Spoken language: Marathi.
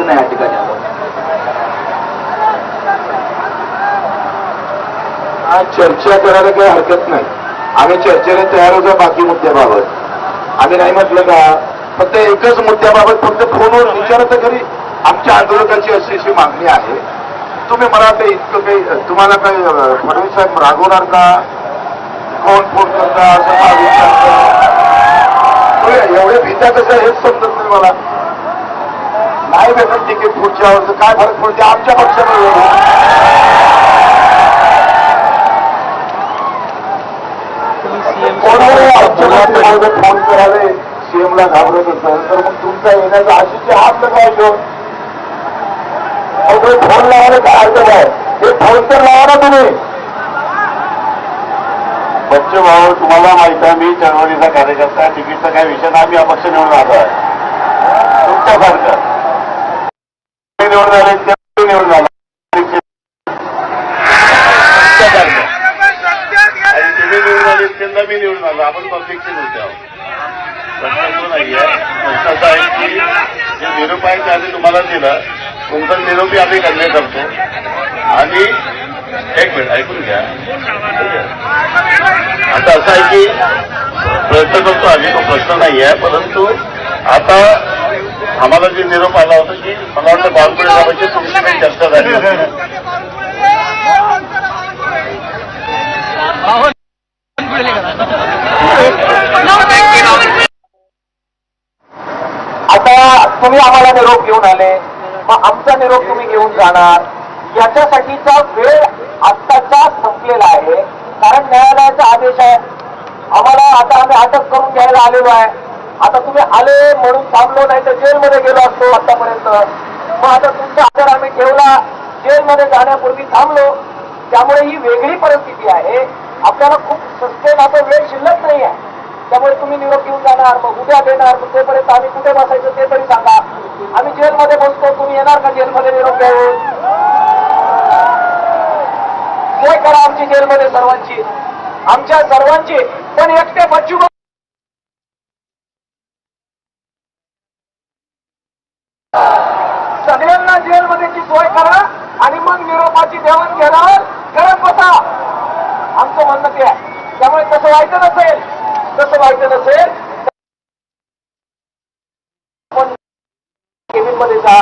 प्रयत्न या ठिकाणी आलो. आज चर्चा करायला काही हरकत नाही. आम्ही चर्चेला तयारच आहे बाकी मुद्द्याबाबत. आम्ही नाही म्हटलं का, फक्त एकच मुद्द्याबाबत फक्त फोनवर विचारत तरी आमच्या आंदोलकाची अशी मागणी आहे. तुम्ही मला काही इतकं काही तुम्हाला काही फडणवीस साहेब रागवणार का, कोण फोन करता असं मला विचारतं. एवढे भीता कसं हेच समजत नाही मला. नाही भेटत तिकीट पुढच्या वर्ष काय फरक पडते आमच्या पक्षामध्ये. कोणाला फोन करावे सीएमला घाबरत असेल तर मग तुमचा येण्याचा आशीचे हात लगायचो. फोन लावायला काय हरकत आहे. हे फोन तर लावा ना तुम्ही. बच्चू भाऊ, तुम्हाला माहित आहे मी चळवळीचा कार्यकर्ता. तिकीटचा काय विषय नाही. आम्ही अपक्ष निवडून आलो आहे. तुमच्यासारखं निवडून आले ते निवडून आला आणि तुम्ही निवडून आले त्यांना मी निवडून आलो. आपण पब्लिकचे नव्हते आहोत. प्रश्न तो नाही आहे. प्रश्न असा आहे की जे निरोप आहे ते आम्ही तुम्हाला दिलं. तुमचा निरोपी आम्ही कन्वे करतो. आणि एक मिनिट ऐकून घ्या. आता असं आहे की प्रयत्न करतो आम्ही, तो प्रश्न नाही आहे. परंतु आता आम्हाला जे निरोप आला होता की मला वाटतं बावनकुळे साहेबांची तुमची काही चर्चा झाली होती. आता तुम्ही आम्हाला निरोप घेऊन आले, मग आमचा निरोप तुम्ही घेऊन जाणार. याच्यासाठीचा वेळ आत्ताचा संपलेला आहे. कारण न्यायालयाचा आदेश आहे. आम्हाला आता आम्ही अटक करून घ्यायला आलेलो आहे. आता तुम्ही आले म्हणून थांबलो, नाही तर जेलमध्ये गेलो असतो आतापर्यंत. मग आता तुमचा आदर आम्ही ठेवला, जेलमध्ये जाण्यापूर्वी थांबलो. त्यामुळे ही वेगळी परिस्थिती आहे. आपल्याला खूप सस्टेन आता वेळ शिल्लक नाही आहे. त्यामुळे तुम्ही निरोप घेऊन जाणार, मग उद्या देणार. मग तोपर्यंत आम्ही कुठे बसायचं ते तरी सांगा. आम्ही जेलमध्ये बसतो, तुम्ही येणार का जेलमध्ये निरोप घेऊन? सोय करा आमची जेलमध्ये सर्वांची, आमच्या सर्वांची. पण एकटे बच्चू सगळ्यांना जेलमध्येची सोय करा आणि मग निरोपाची देवाणघेवाण करत बसा. आमचं म्हणणं ते आहे. त्यामुळे तसं व्हायचं नसेल पण केबिन मध्ये जा.